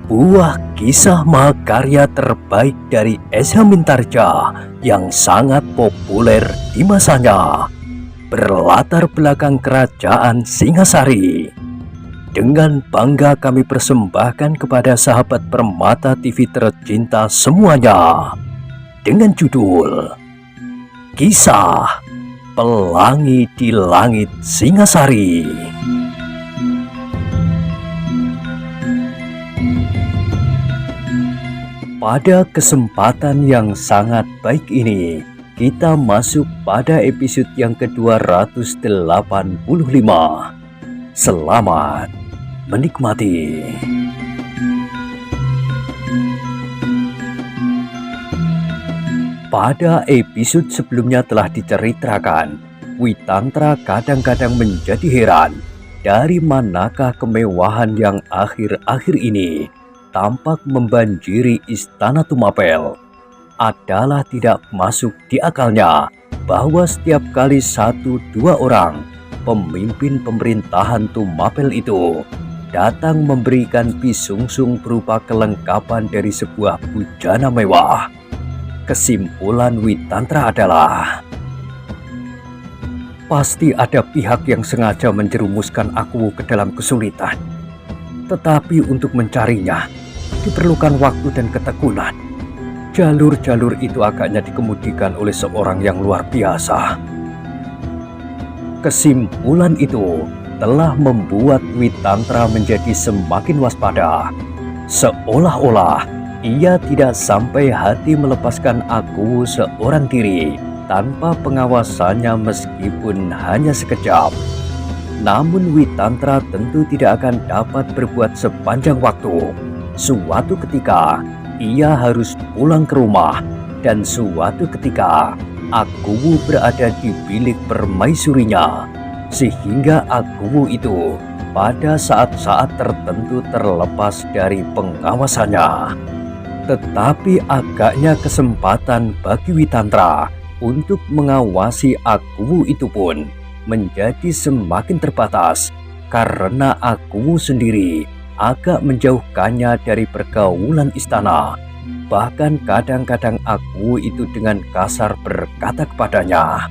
Sebuah kisah mahakarya terbaik dari Esa Mintarja yang sangat populer di masanya, berlatar belakang kerajaan Singasari. Dengan bangga kami persembahkan kepada sahabat Permata TV tercinta semuanya, dengan judul Kisah Pelangi di Langit Singasari. Pada kesempatan yang sangat baik ini, kita masuk pada episode yang ke-285. Selamat menikmati. Pada episode sebelumnya telah diceritakan, Witantra kadang-kadang menjadi heran dari manakah kemewahan yang akhir-akhir ini tampak membanjiri istana Tumapel. Adalah tidak masuk di akalnya bahwa setiap kali 1-2 orang pemimpin pemerintahan Tumapel itu datang memberikan pisungsung berupa kelengkapan dari sebuah bujana mewah. Kesimpulan Witantra adalah pasti ada pihak yang sengaja menjerumuskan aku ke dalam kesulitan. Tetapi untuk mencarinya diperlukan waktu dan ketekunan. Jalur-jalur itu agaknya dikemudikan oleh seorang yang luar biasa. Kesimpulan itu telah membuat Witantra menjadi semakin waspada. Seolah-olah ia tidak sampai hati melepaskan aku seorang diri tanpa pengawasannya meskipun hanya sekejap. Namun Witantra tentu tidak akan dapat berbuat sepanjang waktu. Suatu ketika ia harus pulang ke rumah, dan suatu ketika Akuwu berada di bilik permaisurinya, sehingga Akuwu itu pada saat-saat tertentu terlepas dari pengawasannya. Tetapi agaknya kesempatan bagi Witantra untuk mengawasi Akuwu itu pun menjadi semakin terbatas karena Akuwu sendiri agak menjauhkannya dari pergaulan istana. Bahkan kadang-kadang Akuwu itu dengan kasar berkata kepadanya,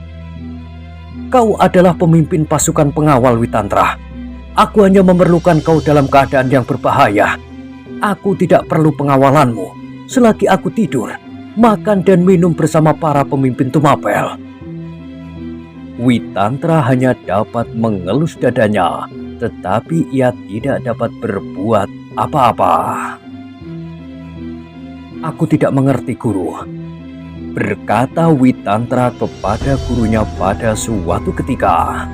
"Kau adalah pemimpin pasukan pengawal, Witantra. Aku hanya memerlukan kau dalam keadaan yang berbahaya. Aku tidak perlu pengawalanmu selagi aku tidur, makan dan minum bersama para pemimpin Tumapel." Witantra hanya dapat mengelus dadanya, tetapi ia tidak dapat berbuat apa-apa. "Aku tidak mengerti, Guru," berkata Witantra kepada gurunya pada suatu ketika.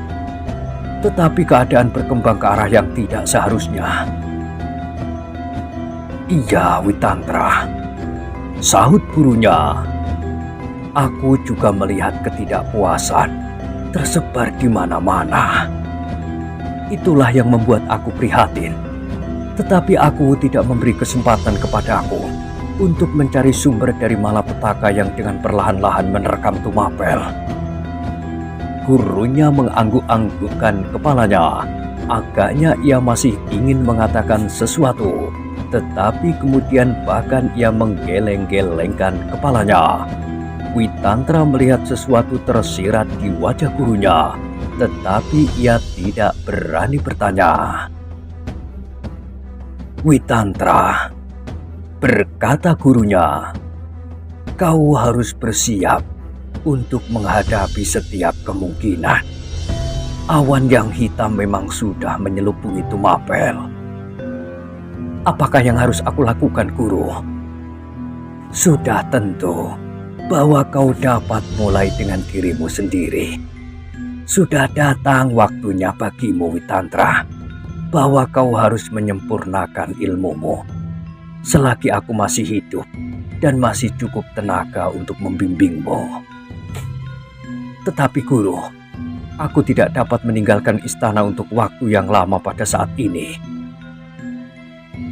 Tetapi keadaan berkembang ke arah yang tidak seharusnya. "Iya, Witantra," sahut gurunya. "Aku juga melihat ketidakpuasan tersebar di mana-mana. Itulah yang membuat aku prihatin. Tetapi aku tidak memberi kesempatan kepadaku untuk mencari sumber dari malapetaka yang dengan perlahan-lahan menerkam Tumapel." Gurunya mengangguk-anggukkan kepalanya. Agaknya ia masih ingin mengatakan sesuatu, tetapi kemudian bahkan ia menggeleng-gelengkan kepalanya. Witantra melihat sesuatu tersirat di wajah gurunya, tetapi ia tidak berani bertanya. "Witantra," berkata gurunya, "kau harus bersiap untuk menghadapi setiap kemungkinan. Awan yang hitam memang sudah menyelupungi Tumapel. Apakah yang harus aku lakukan, Guru?" "Sudah tentu bahwa kau dapat mulai dengan dirimu sendiri. Sudah datang waktunya bagimu, Witantra, bahwa kau harus menyempurnakan ilmumu. Selagi aku masih hidup dan masih cukup tenaga untuk membimbingmu." "Tetapi Guru, aku tidak dapat meninggalkan istana untuk waktu yang lama pada saat ini."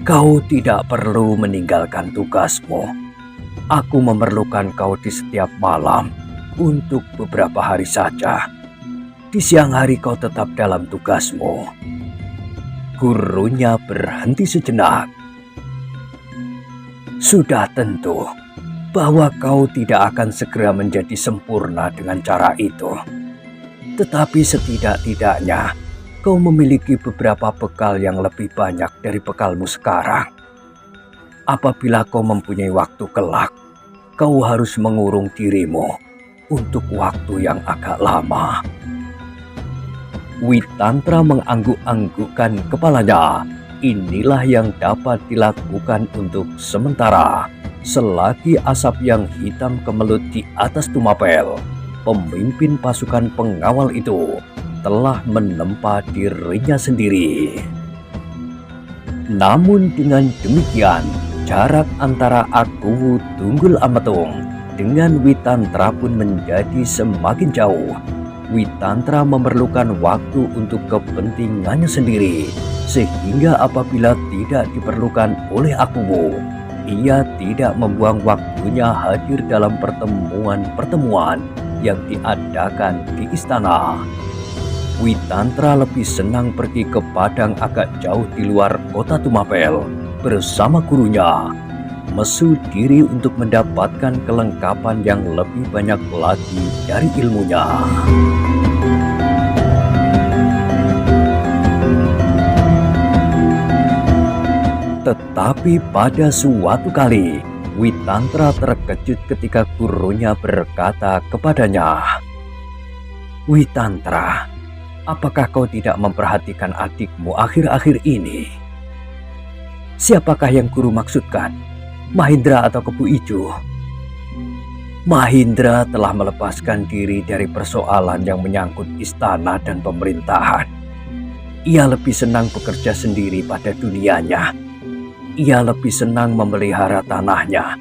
"Kau tidak perlu meninggalkan tugasmu. Aku memerlukan kau di setiap malam untuk beberapa hari saja. Di siang hari kau tetap dalam tugasmu." Gurunya berhenti sejenak. Sudah tentu bahwa kau tidak akan segera menjadi sempurna dengan cara itu. Tetapi setidak-tidaknya kau memiliki beberapa bekal yang lebih banyak dari bekalmu sekarang. Apabila kau mempunyai waktu kelak, kau harus mengurung dirimu untuk waktu yang agak lama. Witantra mengangguk-anggukkan kepalanya. Inilah yang dapat dilakukan untuk sementara, selagi asap yang hitam kemelut di atas Tumapel. Pemimpin pasukan pengawal itu telah menempa dirinya sendiri. Namun dengan demikian, jarak antara Aku Tunggul Ametung dengan Witantra pun menjadi semakin jauh. Witantra memerlukan waktu untuk kepentingannya sendiri, sehingga apabila tidak diperlukan oleh Akuwu, ia tidak membuang waktunya hadir dalam pertemuan-pertemuan yang diadakan di istana. Witantra lebih senang pergi ke padang agak jauh di luar kota Tumapel bersama gurunya, mesu diri untuk mendapatkan kelengkapan yang lebih banyak lagi dari ilmunya. Tetapi pada suatu kali, Witantra terkejut ketika gurunya berkata kepadanya, "Witantra, apakah kau tidak memperhatikan adikmu akhir-akhir ini?" "Siapakah yang guru maksudkan? Mahindra atau Kebu Ijo?" "Mahindra telah melepaskan diri dari persoalan yang menyangkut istana dan pemerintahan. Ia lebih senang bekerja sendiri pada dunianya. Ia lebih senang memelihara tanahnya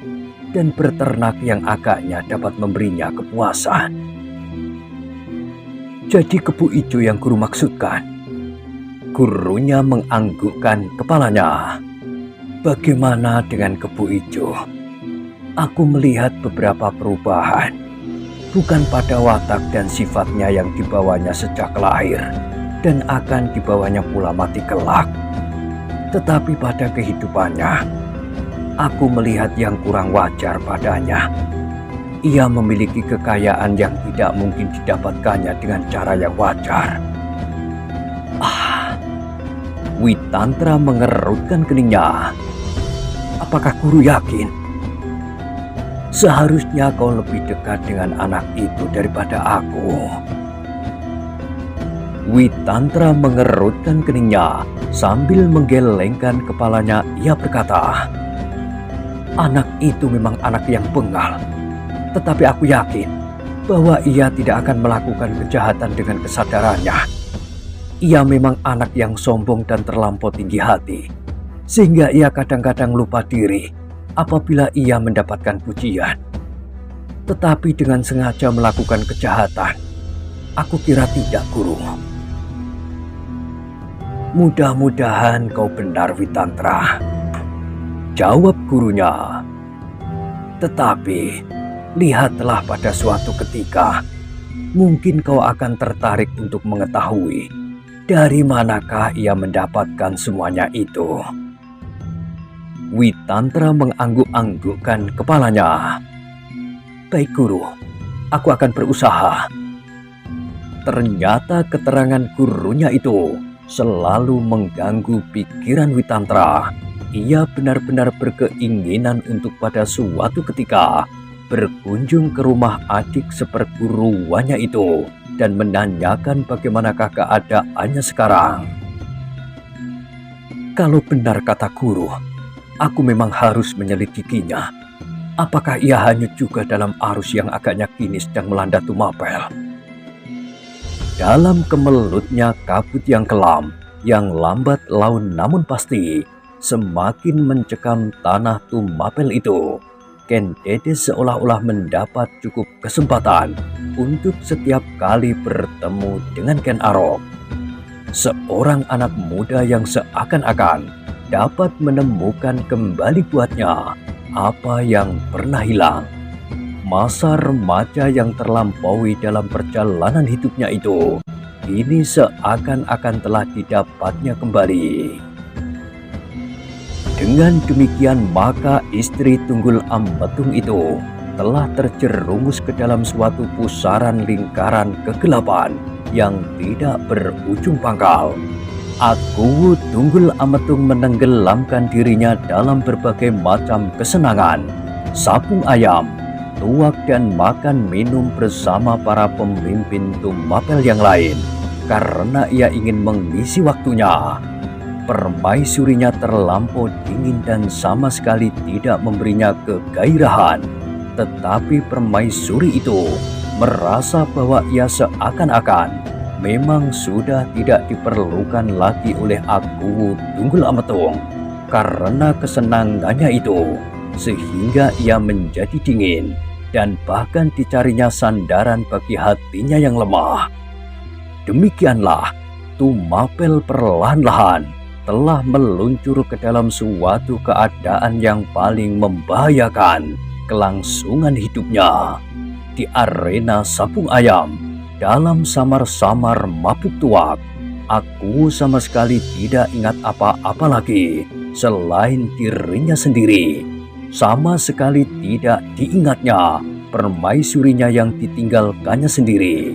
dan berternak yang agaknya dapat memberinya kepuasan." "Jadi Kebu Ijo yang guru maksudkan?" Gurunya menganggukkan kepalanya. "Bagaimana dengan Kebu Ijo? Aku melihat beberapa perubahan, bukan pada watak dan sifatnya yang dibawanya sejak lahir dan akan dibawanya pula mati kelak, tetapi pada kehidupannya. Aku melihat yang kurang wajar padanya. Ia memiliki kekayaan yang tidak mungkin didapatkannya dengan cara yang wajar." Witantra mengerutkan keningnya. "Apakah guru yakin? Seharusnya kau lebih dekat dengan anak itu daripada aku." Witantra mengerutkan keningnya sambil menggelengkan kepalanya. Ia berkata, "Anak itu memang anak yang bengal, tetapi aku yakin bahwa ia tidak akan melakukan kejahatan dengan kesadarannya. Ia memang anak yang sombong dan terlampau tinggi hati, sehingga ia kadang-kadang lupa diri apabila ia mendapatkan pujian. Tetapi dengan sengaja melakukan kejahatan, aku kira tidak, guru." "Mudah-mudahan kau benar, Witantra," jawab gurunya. "Tetapi lihatlah pada suatu ketika, mungkin kau akan tertarik untuk mengetahui dari manakah ia mendapatkan semuanya itu." Witantra mengangguk-anggukkan kepalanya. "Baik guru, aku akan berusaha." Ternyata keterangan gurunya itu selalu mengganggu pikiran Witantra. Ia benar-benar berkeinginan untuk pada suatu ketika berkunjung ke rumah adik seperguruannya itu dan menanyakan bagaimanakah keadaannya sekarang. Kalau benar kata guru, aku memang harus menyelidikinya. Apakah ia hanyut juga dalam arus yang agaknya kini sedang melanda Tumapel? Dalam kemelutnya kabut yang kelam, yang lambat laun namun pasti, semakin mencekam tanah Tumapel itu, Ken Dede seolah-olah mendapat cukup kesempatan untuk setiap kali bertemu dengan Ken Arok. Seorang anak muda yang seakan-akan dapat menemukan kembali buatnya apa yang pernah hilang. Masa remaja yang terlampaui dalam perjalanan hidupnya itu kini seakan-akan telah didapatnya kembali. Dengan demikian maka istri Tunggul Ametung itu telah terjerumus ke dalam suatu pusaran lingkaran kegelapan yang tidak berujung pangkal. Aku Tunggul Ametung menenggelamkan dirinya dalam berbagai macam kesenangan, sabung ayam, tuak dan makan minum bersama para pemimpin Tumapel yang lain, karena ia ingin mengisi waktunya. Permaisurinya terlampau dingin dan sama sekali tidak memberinya kegairahan. Tetapi permaisuri itu merasa bahwa ia seakan-akan memang sudah tidak diperlukan lagi oleh aku Tunggul Ametung karena kesenangannya itu, sehingga ia menjadi dingin dan bahkan dicarinya sandaran bagi hatinya yang lemah. Demikianlah Tumapel perlahan-lahan telah meluncur ke dalam suatu keadaan yang paling membahayakan kelangsungan hidupnya. Di arena sabung ayam, dalam samar-samar mabuk tuak, aku sama sekali tidak ingat apa-apa lagi selain dirinya sendiri. Sama sekali tidak diingatnya permaisurinya yang ditinggalkannya sendiri.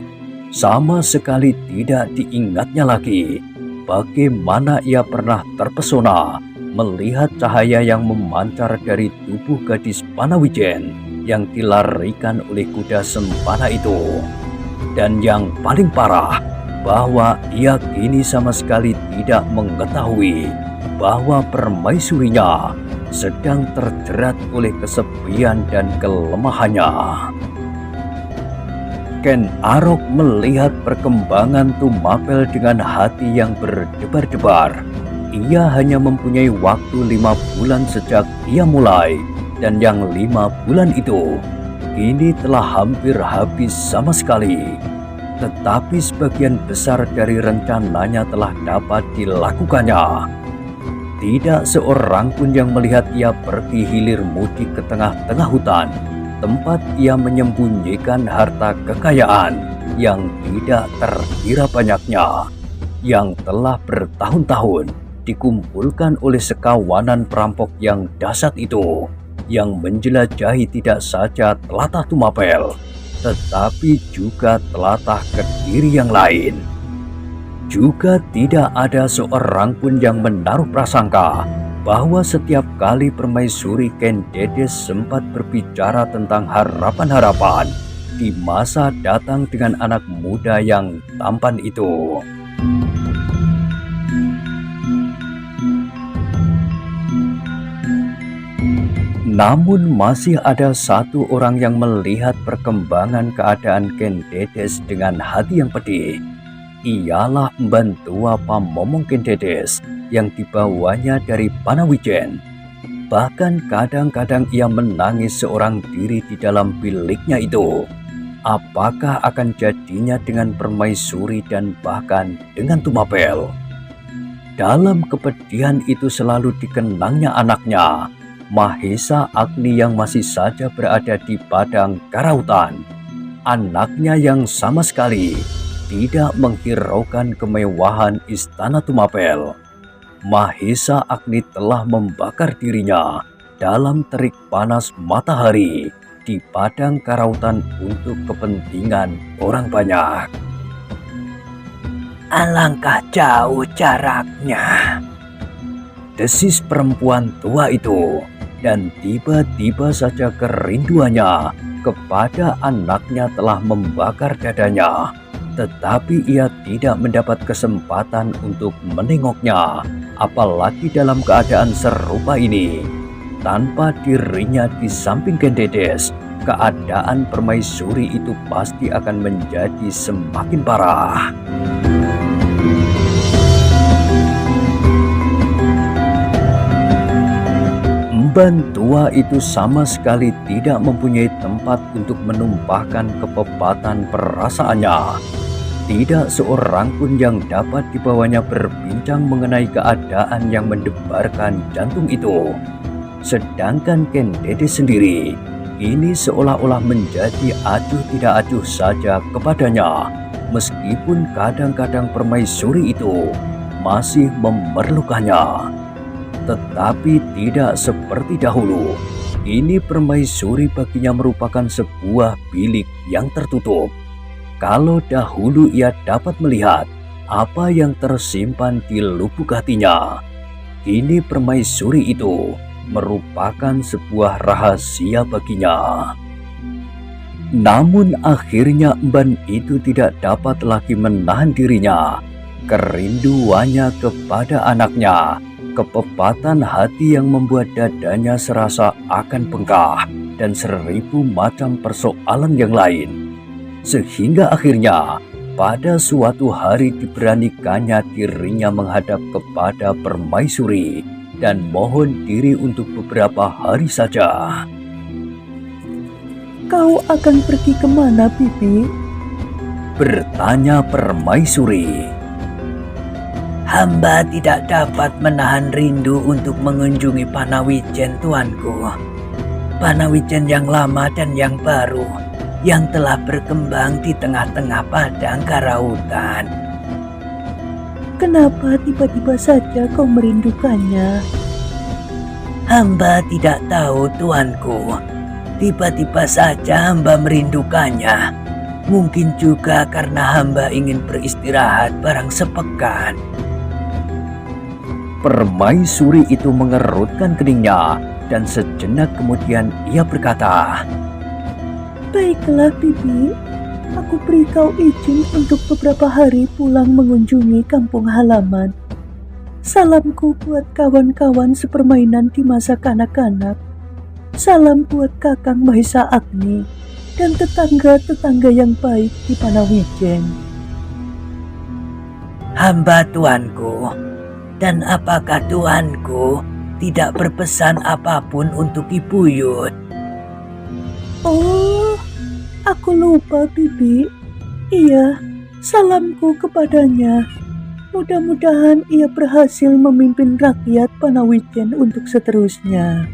Sama sekali tidak diingatnya lagi bagaimana ia pernah terpesona melihat cahaya yang memancar dari tubuh gadis Panawijen yang dilarikan oleh kuda sempana itu. Dan yang paling parah, bahwa ia kini sama sekali tidak mengetahui bahwa permaisurinya sedang terjerat oleh kesepian dan kelemahannya. Ken Arok melihat perkembangan Tumapel dengan hati yang berdebar-debar. Ia hanya mempunyai waktu 5 bulan sejak ia mulai, dan yang 5 bulan itu kini telah hampir habis sama sekali. Tetapi sebagian besar dari rencananya telah dapat dilakukannya. Tidak seorang pun yang melihat ia pergi hilir mudik ke tengah-tengah hutan, tempat ia menyembunyikan harta kekayaan yang tidak terkira banyaknya, yang telah bertahun-tahun dikumpulkan oleh sekawanan perampok yang dahsyat itu, yang menjelajahi tidak saja telatah Tumapel, tetapi juga telatah Kediri yang lain. Juga tidak ada seorang pun yang menaruh prasangka bahwa setiap kali permaisuri Ken Dedes sempat berbicara tentang harapan-harapan di masa datang dengan anak muda yang tampan itu. Namun masih ada satu orang yang melihat perkembangan keadaan Ken Dedes dengan hati yang pedih. Ialah Mbantua Pamomong Ken Dedes yang dibawanya dari Panawijen. Bahkan kadang-kadang ia menangis seorang diri di dalam biliknya itu. Apakah akan jadinya dengan permaisuri dan bahkan dengan Tumapel? Dalam kepedihan itu selalu dikenangnya anaknya, Mahesa Agni, yang masih saja berada di padang karautan. Anaknya yang sama sekali tidak menghiraukan kemewahan istana Tumapel. Mahesa Agni telah membakar dirinya dalam terik panas matahari di padang karautan untuk kepentingan orang banyak. Alangkah jauh jaraknya, desis perempuan tua itu, dan tiba-tiba saja kerinduannya kepada anaknya telah membakar dadanya. Tetapi ia tidak mendapat kesempatan untuk menengoknya, apalagi dalam keadaan serupa ini. Tanpa dirinya di samping Ken Dedes, keadaan permaisuri itu pasti akan menjadi semakin parah. Mban tua itu sama sekali tidak mempunyai tempat untuk menumpahkan kepepatan perasaannya. Tidak seorang pun yang dapat dibawanya berbincang mengenai keadaan yang mendebarkan jantung itu. Sedangkan Ken Dedes sendiri ini seolah-olah menjadi acuh tidak acuh saja kepadanya, meskipun kadang-kadang permaisuri itu masih memerlukannya. Tetapi tidak seperti dahulu. Ini permaisuri baginya merupakan sebuah bilik yang tertutup. Kalau dahulu ia dapat melihat apa yang tersimpan di lubuk hatinya, kini permaisuri itu merupakan sebuah rahasia baginya. Namun akhirnya emban itu tidak dapat lagi menahan dirinya. Kerinduannya kepada anaknya, kepepatan hati yang membuat dadanya serasa akan bengkak, dan 1000 macam persoalan yang lain. Sehingga akhirnya pada suatu hari diberanikannya dirinya menghadap kepada permaisuri dan mohon diri untuk beberapa hari saja. Kau akan pergi kemana, Bibi? Bertanya permaisuri. Hamba tidak dapat menahan rindu untuk mengunjungi Panawijen, tuanku. Panawijen yang lama dan yang baru, yang telah berkembang di tengah-tengah padang karautan. Kenapa tiba-tiba saja kau merindukannya? Hamba tidak tahu, tuanku. Tiba-tiba saja hamba merindukannya. Mungkin juga karena hamba ingin beristirahat barang sepekan. Permaisuri itu mengerutkan keningnya dan sejenak kemudian ia berkata, Baiklah, Bibi. Aku beri kau izin untuk beberapa hari pulang mengunjungi kampung halaman. Salamku buat kawan-kawan sepermainan di masa kanak-kanak. Salam buat Kakang Mahesa Agni dan tetangga-tetangga yang baik di Panawijen. Hamba tuanku, dan apakah tuanku tidak berpesan apapun untuk Ibu Yud? Oh, aku lupa, Bibi. Iya, salamku kepadanya. Mudah-mudahan ia berhasil memimpin rakyat Panawijen untuk seterusnya.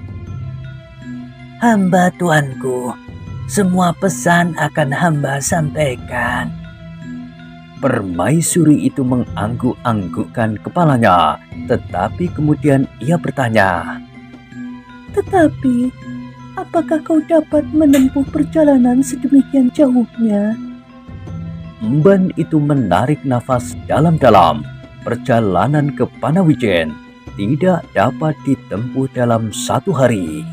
Hamba tuanku, semua pesan akan hamba sampaikan. Permaisuri itu mengangguk-anggukkan kepalanya, tetapi kemudian ia bertanya, Tetapi, apakah kau dapat menempuh perjalanan sedemikian jauhnya? emban itu menarik nafas dalam-dalam. Perjalanan ke Panawijen tidak dapat ditempuh dalam 1 hari.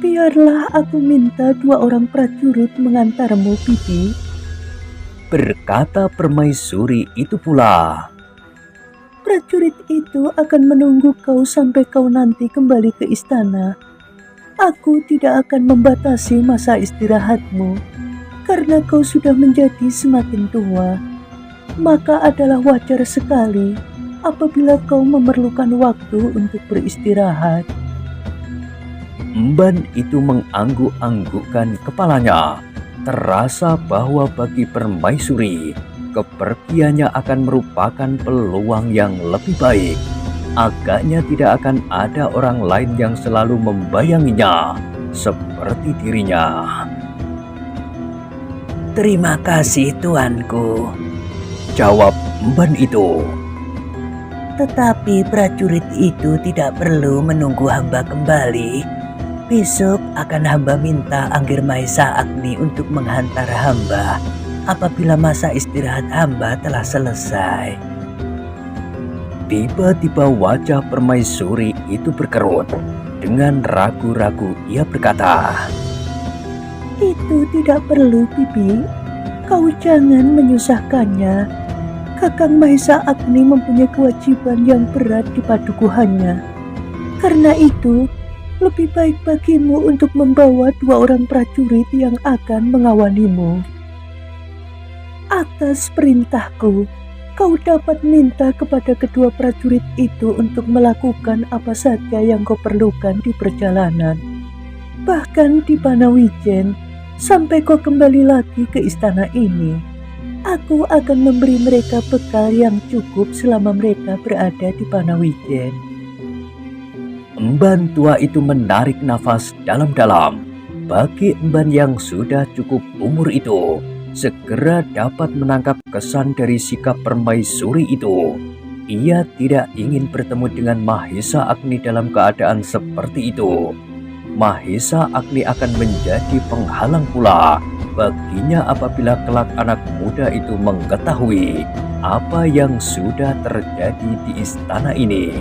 Biarlah aku minta 2 orang prajurit mengantarmu, Bibi. Berkata permaisuri itu pula. Prajurit itu akan menunggu kau sampai kau nanti kembali ke istana. Aku tidak akan membatasi masa istirahatmu, karena kau sudah menjadi semakin tua. Maka adalah wajar sekali apabila kau memerlukan waktu untuk beristirahat. Emban itu mengangguk-anggukkan kepalanya. Terasa bahwa bagi permaisuri, kepergiannya akan merupakan peluang yang lebih baik. Agaknya tidak akan ada orang lain yang selalu membayanginya seperti dirinya. Terima kasih tuanku, Jawab emban itu. tetapi prajurit itu tidak perlu menunggu hamba kembali. Besok akan hamba minta Anggir Mahesa Agni untuk menghantar hamba apabila masa istirahat hamba telah selesai. Tiba-tiba wajah permaisuri itu berkerut. Dengan ragu-ragu ia berkata, Itu tidak perlu, Bibi. Kau jangan menyusahkannya. Kakang Mahesa Agni mempunyai kewajiban yang berat di padukuhannya. Karena itu, lebih baik bagimu untuk membawa 2 orang prajurit yang akan mengawalimu. Atas perintahku, kau dapat minta kepada kedua prajurit itu untuk melakukan apa saja yang kau perlukan di perjalanan. Bahkan di Panawijen, sampai kau kembali lagi ke istana ini, aku akan memberi mereka bekal yang cukup selama mereka berada di Panawijen. Emban tua itu menarik nafas dalam-dalam. Bagi emban yang sudah cukup umur itu, segera dapat menangkap kesan dari sikap permaisuri itu. Ia tidak ingin bertemu dengan Mahesa Agni dalam keadaan seperti itu. Mahesa Agni akan menjadi penghalang pula baginya apabila kelak anak muda itu mengetahui apa yang sudah terjadi di istana ini.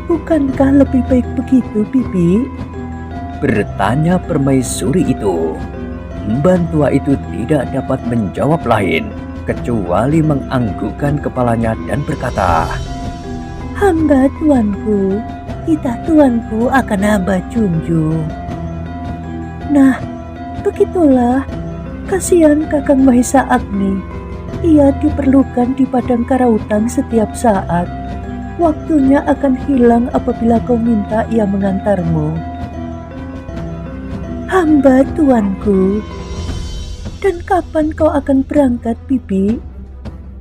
Bukankah lebih baik begitu, Bibi? Bertanya permaisuri itu. Emban tua itu tidak dapat menjawab lain kecuali menganggukkan kepalanya dan berkata, Hamba tuanku, titah tuanku akan hamba junjung. Nah, begitulah, kasihan Kakang Mahesa Agni. Ia diperlukan di padang karautan setiap saat. Waktunya akan hilang apabila kau minta ia mengantarmu. Hamba tuanku. Dan kapan kau akan berangkat, Bibi?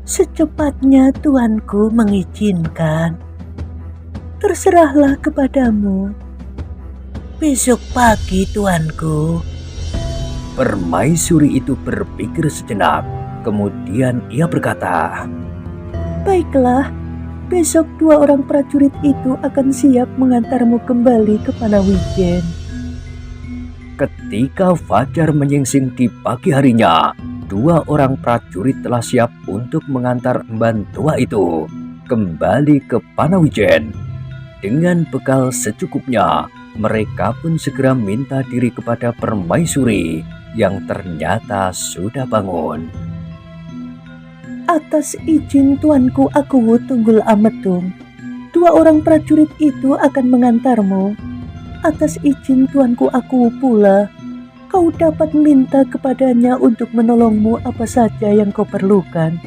Secepatnya tuanku mengizinkan. Terserahlah kepadamu. Besok pagi tuanku. Permaisuri itu berpikir sejenak, kemudian ia berkata, Baiklah, besok 2 orang prajurit itu akan siap mengantarmu kembali ke Panawijen. Ketika fajar menyingsing di pagi harinya, 2 orang prajurit telah siap untuk mengantar emban tua itu kembali ke Panawijen. Dengan bekal secukupnya, mereka pun segera minta diri kepada permaisuri yang ternyata sudah bangun. Atas izin tuanku Akuwu Tunggul Ametung, 2 orang prajurit itu akan mengantarmu. Atas izin tuanku Akuwu pula, kau dapat minta kepadanya untuk menolongmu apa saja yang kau perlukan.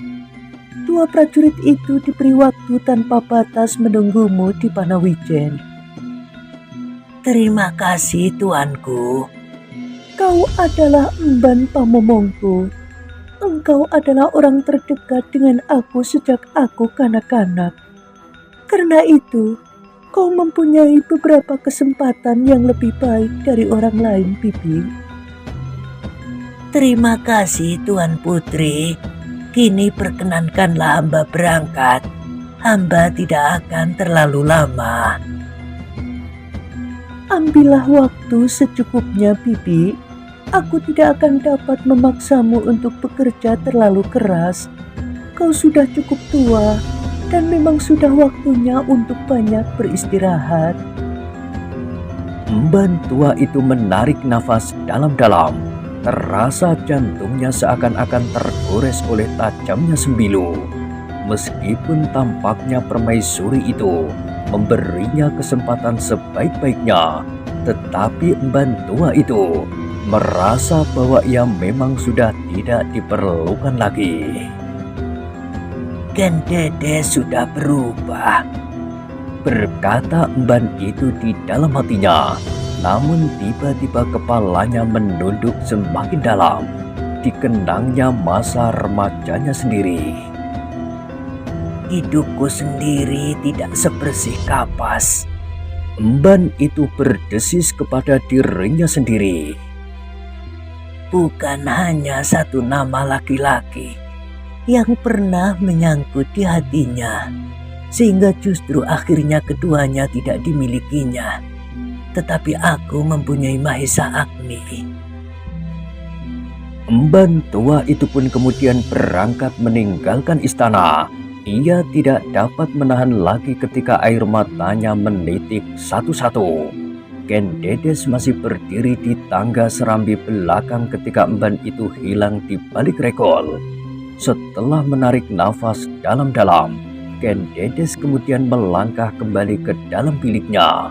2 prajurit itu diberi waktu tanpa batas menunggumu di Panawijen. Terima kasih tuanku. Kau adalah emban pamomongku. Engkau adalah orang terdekat dengan aku sejak aku kanak-kanak. Karena itu, kau mempunyai beberapa kesempatan yang lebih baik dari orang lain, Bibi. Terima kasih Tuan Putri. Kini perkenankanlah hamba berangkat. Hamba tidak akan terlalu lama. Ambillah waktu secukupnya, Bibi. Aku tidak akan dapat memaksamu untuk bekerja terlalu keras. Kau sudah cukup tua dan memang sudah waktunya untuk banyak beristirahat. Emban tua itu menarik nafas dalam-dalam. Terasa jantungnya seakan-akan tergores oleh tajamnya sembilu. Meskipun tampaknya permaisuri itu memberinya kesempatan sebaik-baiknya, tetapi emban tua itu merasa bahwa ia memang sudah tidak diperlukan lagi. Ken Dede sudah berubah, berkata emban itu di dalam hatinya. Namun tiba-tiba kepalanya menunduk semakin dalam. Dikenangnya masa remajanya sendiri. Hidupku sendiri tidak sebersih kapas. Emban itu berdesis kepada dirinya sendiri. Bukan hanya satu nama laki-laki yang pernah menyangkut di hatinya, sehingga justru akhirnya keduanya tidak dimilikinya. Tetapi aku mempunyai Mahesa Agni. Emban tua itu pun kemudian berangkat meninggalkan istana. Ia tidak dapat menahan lagi ketika air matanya menitik satu-satu. Ken Dedes masih berdiri di tangga serambi belakang ketika emban itu hilang di balik rekol. Setelah menarik nafas dalam-dalam, Ken Dedes kemudian melangkah kembali ke dalam biliknya.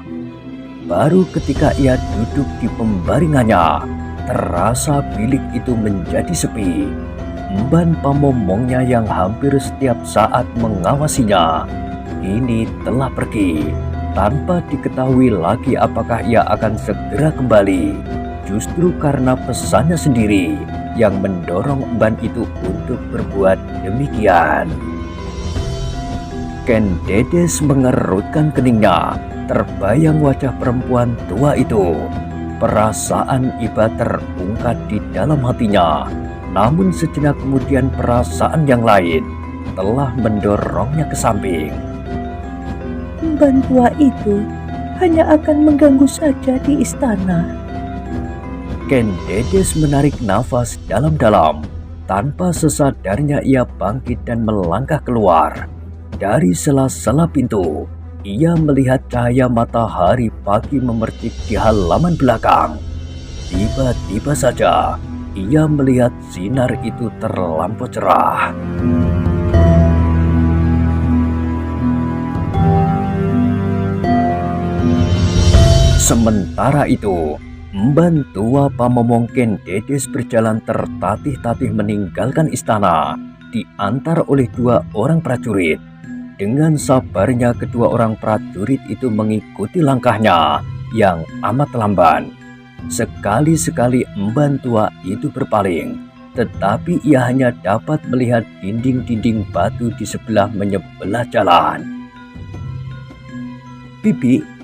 Baru ketika ia duduk di pembaringannya, terasa bilik itu menjadi sepi. Emban pamomongnya yang hampir setiap saat mengawasinya, kini telah pergi. Tanpa diketahui lagi apakah ia akan segera kembali. Justru karena pesannya sendiri yang mendorong emban itu untuk berbuat demikian. Ken Dedes mengerutkan keningnya. Terbayang wajah perempuan tua itu. Perasaan iba terungkap di dalam hatinya. Namun sejenak kemudian perasaan yang lain, setelah mendorongnya ke samping. Emban tua itu hanya akan mengganggu saja di istana. Ken Dedes menarik nafas dalam-dalam. Tanpa sesadarnya ia bangkit dan melangkah keluar. Dari sela-sela pintu, ia melihat cahaya matahari pagi memercik di halaman belakang. Tiba-tiba saja, ia melihat sinar itu terlampau cerah. Sementara itu, emban tua Pamomong Ken Dedes berjalan tertatih-tatih meninggalkan istana, diantar oleh 2 orang prajurit. Dengan sabarnya kedua orang prajurit itu mengikuti langkahnya yang amat lamban. Sekali-sekali emban tua itu berpaling, tetapi ia hanya dapat melihat dinding-dinding batu di menyebelah jalan. "Bibi,"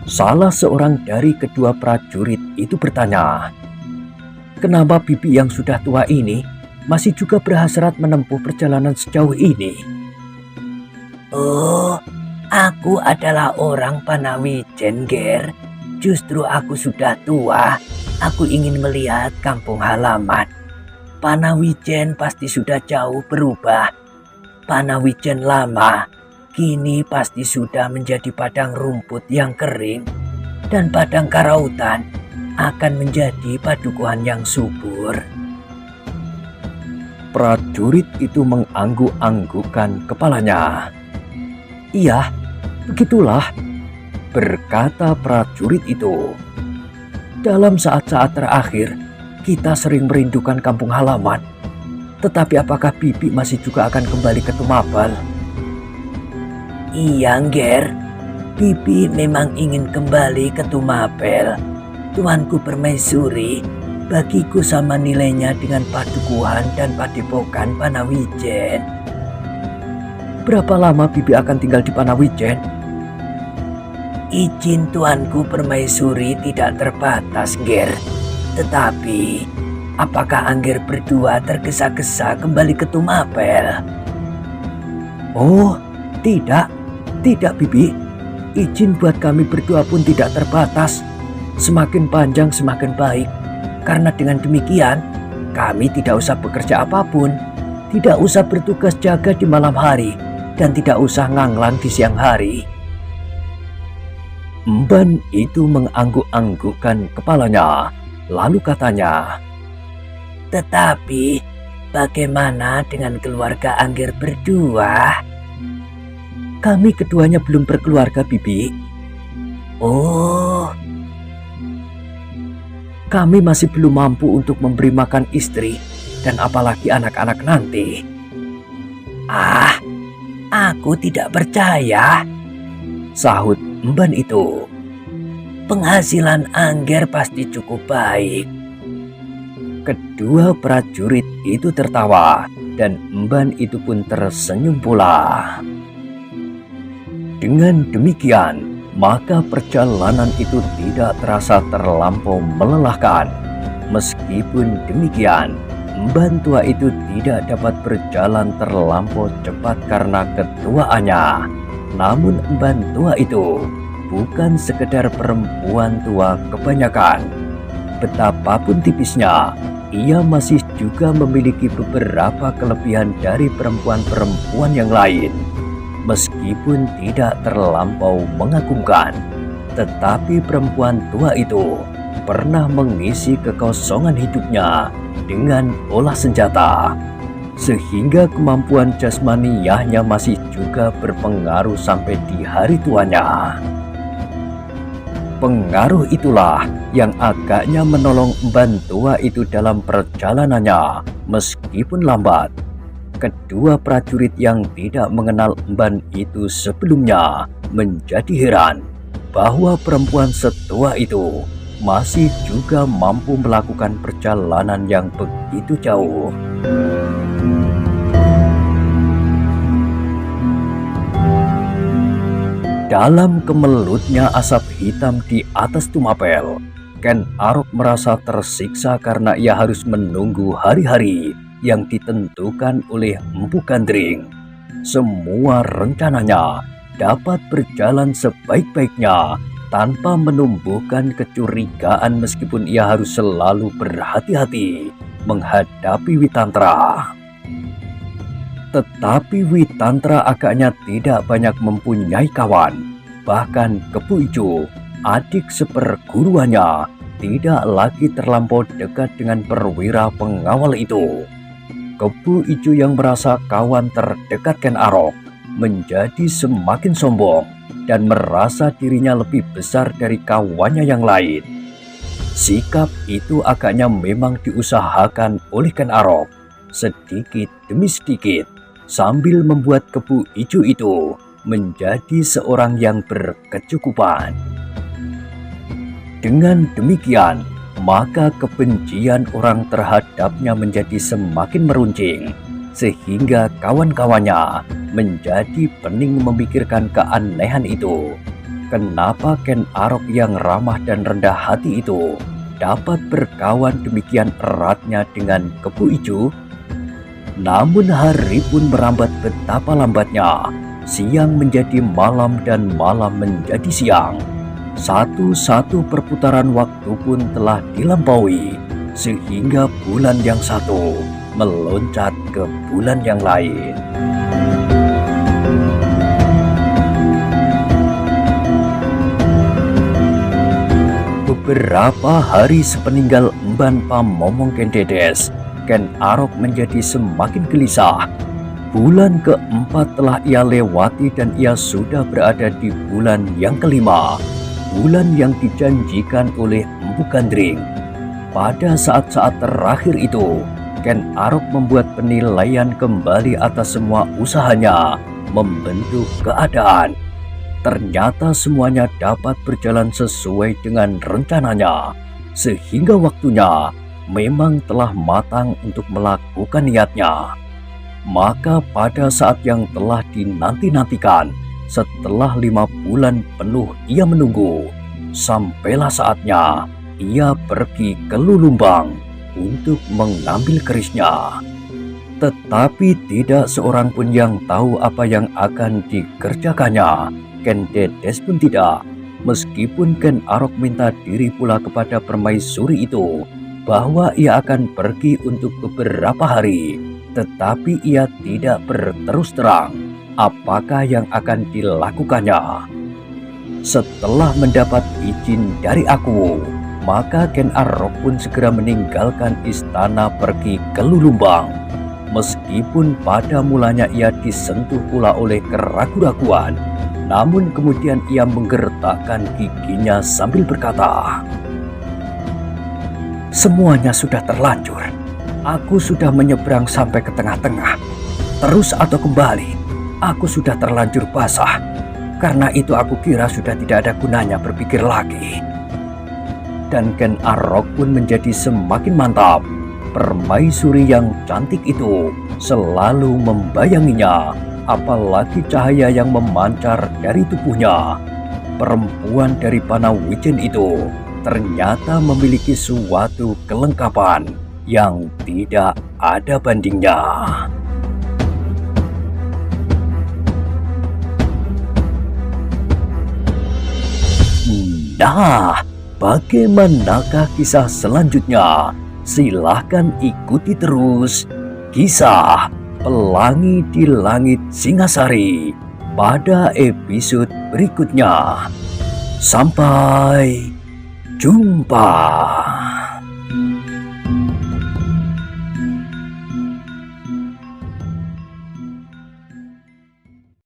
salah seorang dari kedua prajurit itu bertanya, "Kenapa Bibi yang sudah tua ini masih juga berhasrat menempuh perjalanan sejauh ini?" Oh, aku adalah orang Panawijen, Ger. Justru aku sudah tua. Aku ingin melihat kampung halaman. Panawijen pasti sudah jauh berubah. Panawijen lama kini pasti sudah menjadi padang rumput yang kering, dan padang karautan akan menjadi padukuhan yang subur. Prajurit itu mengangguk-anggukkan kepalanya. "Iya, begitulah," berkata prajurit itu. "Dalam saat-saat terakhir, kita sering merindukan kampung halaman. Tetapi apakah Bibi masih juga akan kembali ke Tumapel?" "Iya, Ger. Bibi memang ingin kembali ke Tumapel. Tuanku Permaisuri bagiku sama nilainya dengan padukuhan dan padepokan Panawijen." "Berapa lama Bibi akan tinggal di Panawijen?" "Izin Tuanku Permaisuri tidak terbatas, Ger. Tetapi, apakah Angger berdua tergesa-gesa kembali ke Tumapel?" "Oh, tidak Bibi. Izin buat kami berdua pun tidak terbatas. Semakin panjang semakin baik. Karena dengan demikian, kami tidak usah bekerja apapun, tidak usah bertugas jaga di malam hari, dan tidak usah nganglang di siang hari." Emban itu mengangguk-anggukkan kepalanya, lalu katanya, "Tetapi, bagaimana dengan keluarga Angger berdua?" "Kami keduanya belum berkeluarga, Bibi. Oh, Kami masih belum mampu untuk memberi makan istri dan apalagi anak-anak nanti." "Ah, aku tidak percaya," sahut emban itu. "Penghasilan Angger pasti cukup baik." Kedua prajurit itu tertawa dan emban itu pun tersenyum pula. Dengan demikian, maka perjalanan itu tidak terasa terlampau melelahkan. Meskipun demikian, emban tua itu tidak dapat berjalan terlampau cepat karena ketuaannya. Namun emban tua itu bukan sekedar perempuan tua kebanyakan. Betapapun tipisnya, ia masih juga memiliki beberapa kelebihan dari perempuan-perempuan yang lain. Meskipun tidak terlampau mengagumkan, tetapi perempuan tua itu pernah mengisi kekosongan hidupnya dengan olah senjata, sehingga kemampuan jasmaniahnya masih juga berpengaruh sampai di hari tuanya. Pengaruh itulah yang agaknya menolong emban tua itu dalam perjalanannya meskipun lambat. Kedua prajurit yang tidak mengenal emban itu sebelumnya menjadi heran bahwa perempuan setua itu masih juga mampu melakukan perjalanan yang begitu jauh. Dalam kemelutnya asap hitam di atas Tumapel, Ken Arok merasa tersiksa karena ia harus menunggu hari-hari yang ditentukan oleh Empu Gandring. Semua rencananya dapat berjalan sebaik-baiknya tanpa menumbuhkan kecurigaan meskipun ia harus selalu berhati-hati menghadapi Witantra. Tetapi Witantra agaknya tidak banyak mempunyai kawan. Bahkan Kepu Ijo, adik seperguruannya, tidak lagi terlampau dekat dengan perwira pengawal itu. Kepu Ijo yang merasa kawan terdekat Ken Arok menjadi semakin sombong dan merasa dirinya lebih besar dari kawannya yang lain. Sikap itu agaknya memang diusahakan oleh Ken Arok sedikit demi sedikit sambil membuat Kepu Ijo itu menjadi seorang yang berkecukupan. Dengan demikian, maka kebencian orang terhadapnya menjadi semakin meruncing, sehingga kawan-kawannya menjadi pening memikirkan keanehan itu. Kenapa Ken Arok yang ramah dan rendah hati itu dapat berkawan demikian eratnya dengan Kepu Ijo? Namun hari pun merambat betapa lambatnya, siang menjadi malam dan malam menjadi siang. Satu-satu perputaran waktu pun telah dilampaui, sehingga bulan yang satu meloncat ke bulan yang lain. Beberapa hari sepeninggal emban Pamomong Ken Dedes, Ken Arok menjadi semakin gelisah. Bulan keempat telah ia lewati dan ia sudah berada di bulan yang kelima, bulan yang dijanjikan oleh Empu Gandring. Pada saat-saat terakhir itu, Ken Arok membuat penilaian kembali atas semua usahanya membentuk keadaan. Ternyata semuanya dapat berjalan sesuai dengan rencananya, sehingga waktunya memang telah matang untuk melakukan niatnya. Maka pada saat yang telah dinanti-nantikan, setelah 5 bulan penuh ia menunggu, sampailah saatnya ia pergi ke Lulumbang untuk mengambil kerisnya. Tetapi tidak seorang pun yang tahu apa yang akan dikerjakannya. Ken Dedes pun tidak, meskipun Ken Arok minta diri pula kepada permaisuri itu bahwa ia akan pergi untuk beberapa hari, tetapi ia tidak berterus terang apakah yang akan dilakukannya. Setelah mendapat izin dari Aku, maka Ken Arok pun segera meninggalkan istana pergi ke Lulumbang. Meskipun pada mulanya ia disentuh pula oleh keraguan-raguan, namun kemudian ia menggertakkan giginya sambil berkata, "Semuanya sudah terlanjur. Aku sudah menyeberang sampai ke tengah-tengah. Terus atau kembali, aku sudah terlanjur basah. Karena itu aku kira sudah tidak ada gunanya berpikir lagi." Dan Ken Arok pun menjadi semakin mantap. Permaisuri yang cantik itu selalu membayanginya, apalagi cahaya yang memancar dari tubuhnya. Perempuan dari Panawijen itu ternyata memiliki suatu kelengkapan yang tidak ada bandingnya. Nah, bagaimanakah kisah selanjutnya? Silahkan ikuti terus kisah Pelangi di Langit Singasari pada episode berikutnya. Sampai jumpa.